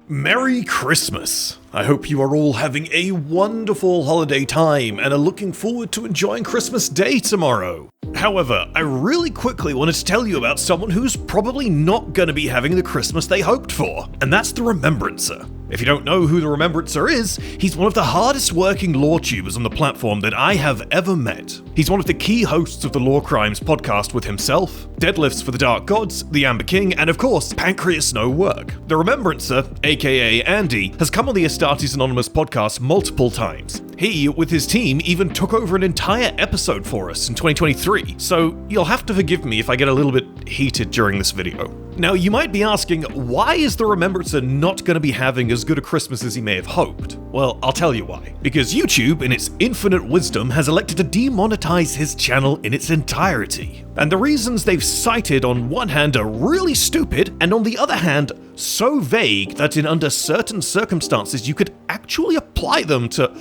Merry Christmas! I hope you are all having a wonderful holiday time and are looking forward to enjoying Christmas Day tomorrow. However, I really quickly wanted to tell you about someone who's probably not going to be having the Christmas they hoped for, and that's the Remembrancer. If you don't know who the Remembrancer is, he's one of the hardest working lore tubers on the platform that I have ever met. He's one of the key hosts of the Lore Crimes podcast with himself, Deadlifts for the Dark Gods, the Amber King, and of course, Pancreas No Work. The Remembrancer, aka Andy, has come on the Astartes Anonymous podcast multiple times. He, with his team, even took over an entire episode for us in 2023, so you'll have to forgive me if I get a little bit heated during this video. Now, you might be asking, why is the Remembrancer not going to be having as good a Christmas as he may have hoped? Well, I'll tell you why. Because YouTube, in its infinite wisdom, has elected to demonetize his channel in its entirety. And the reasons they've cited on one hand are really stupid, and on the other hand, so vague that in under certain circumstances you could actually apply them to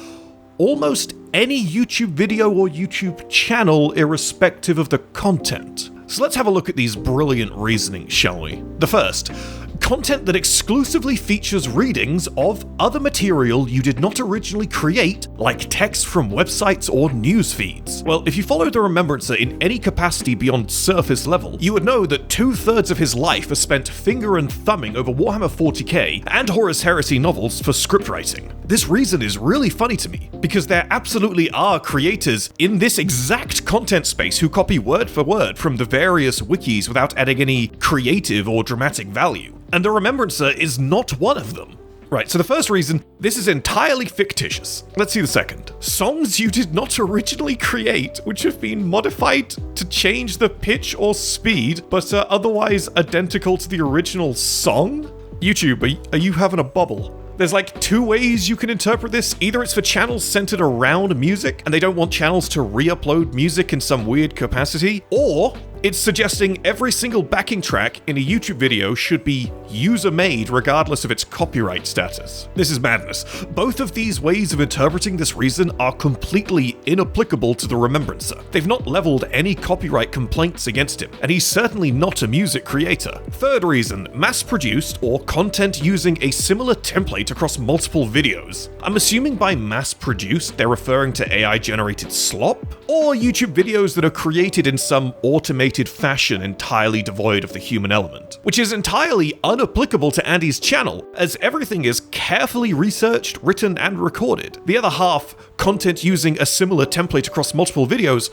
almost any YouTube video or YouTube channel, irrespective of the content. So let's have a look at these brilliant reasonings, shall we? The first, content that exclusively features readings of other material you did not originally create, like text from websites or news feeds. Well, if you follow the Remembrancer in any capacity beyond surface level, you would know that 2/3 of his life is spent finger and thumbing over Warhammer 40k and Horus Heresy novels for script writing. This reason is really funny to me, because there absolutely are creators in this exact content space who copy word for word from the various wikis without adding any creative or dramatic value. And the Remembrancer is not one of them. Right, so the first reason, this is entirely fictitious. Let's see the second. Songs you did not originally create, which have been modified to change the pitch or speed, but are otherwise identical to the original song? YouTube, are you having a bubble? There's like two ways you can interpret this. Either it's for channels centered around music, and they don't want channels to re-upload music in some weird capacity, or it's suggesting every single backing track in a YouTube video should be user-made regardless of its copyright status. This is madness. Both of these ways of interpreting this reason are completely inapplicable to the Remembrancer. They've not leveled any copyright complaints against him, and he's certainly not a music creator. Third reason, mass-produced or content using a similar template across multiple videos. I'm assuming by mass-produced they're referring to AI-generated slop, or YouTube videos that are created in some automated fashion entirely devoid of the human element, which is entirely unapplicable to Andy's channel, as everything is carefully researched, written, and recorded. The other half, content using a similar template across multiple videos,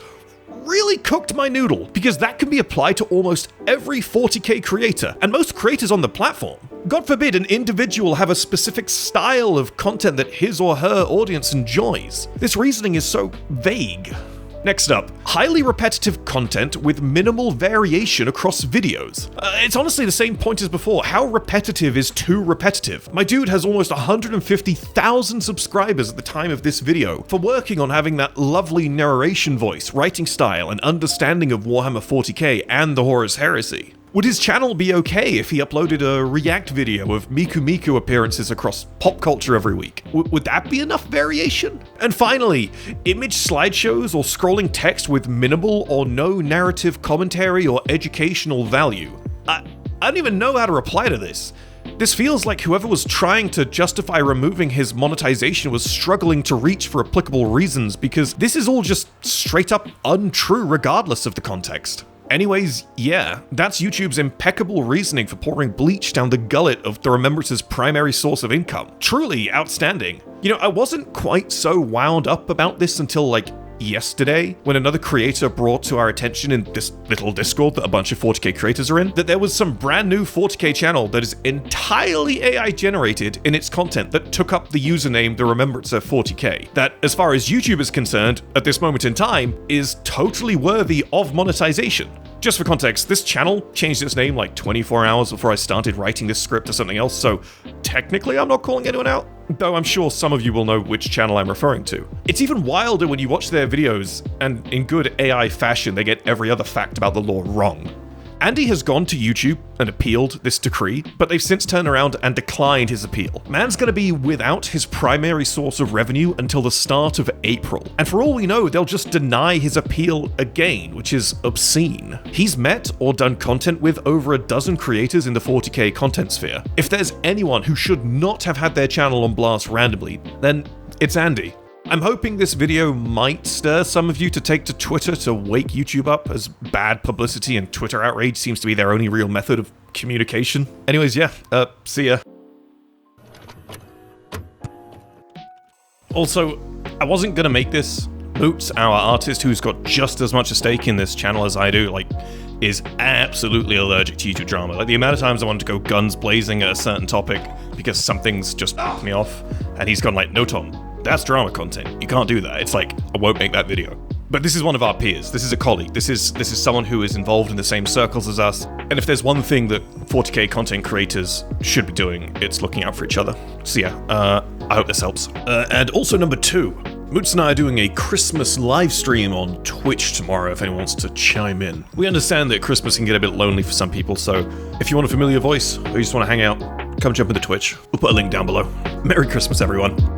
really cooked my noodle, because that can be applied to almost every 40k creator, and most creators on the platform. God forbid an individual have a specific style of content that his or her audience enjoys. This reasoning is so vague. Next up, highly repetitive content with minimal variation across videos. It's honestly the same point as before. How repetitive is too repetitive? My dude has almost 150,000 subscribers at the time of this video for working on having that lovely narration voice, writing style, and understanding of Warhammer 40k and the Horus Heresy. Would his channel be okay if he uploaded a react video of Miku Miku appearances across pop culture every week? Would that be enough variation? And finally, image slideshows or scrolling text with minimal or no narrative commentary or educational value. I don't even know how to reply to this. This feels like whoever was trying to justify removing his monetization was struggling to reach for applicable reasons, because this is all just straight up untrue regardless of the context. Anyways, yeah, that's YouTube's impeccable reasoning for pouring bleach down the gullet of the Remembrancer's primary source of income. Truly outstanding. You know, I wasn't quite so wound up about this until like yesterday, when another creator brought to our attention in this little Discord that a bunch of 40k creators are in, that there was some brand new 40k channel that is entirely AI generated in its content that took up the username the Remembrancer 40k. That, as far as YouTube is concerned, at this moment in time, is totally worthy of monetization. Just for context, this channel changed its name like 24 hours before I started writing this script or something else, so technically I'm not calling anyone out, though I'm sure some of you will know which channel I'm referring to. It's even wilder when you watch their videos, and in good AI fashion, they get every other fact about the lore wrong. Andy has gone to YouTube and appealed this decree, but they've since turned around and declined his appeal. Man's gonna be without his primary source of revenue until the start of April. And for all we know, they'll just deny his appeal again, which is obscene. He's met or done content with over a dozen creators in the 40k content sphere. If there's anyone who should not have had their channel on blast randomly, then it's Andy. I'm hoping this video might stir some of you to take to Twitter to wake YouTube up, as bad publicity and Twitter outrage seems to be their only real method of communication. Anyways, yeah, see ya. Also, I wasn't gonna make this. Boots, our artist who's got just as much a stake in this channel as I do, like, is absolutely allergic to YouTube drama. Like, the amount of times I wanted to go guns blazing at a certain topic because something's just pissed me off, and he's gone like, no Tom, that's drama content. You can't do that. It's like, I won't make that video. But this is one of our peers. This is a colleague. This is someone who is involved in the same circles as us. And if there's one thing that 40k content creators should be doing, it's looking out for each other. So yeah, I hope this helps. And also number 2, Moots and I are doing a Christmas live stream on Twitch tomorrow if anyone wants to chime in. We understand that Christmas can get a bit lonely for some people, so if you want a familiar voice or you just want to hang out, come jump into Twitch. We'll put a link down below. Merry Christmas, everyone.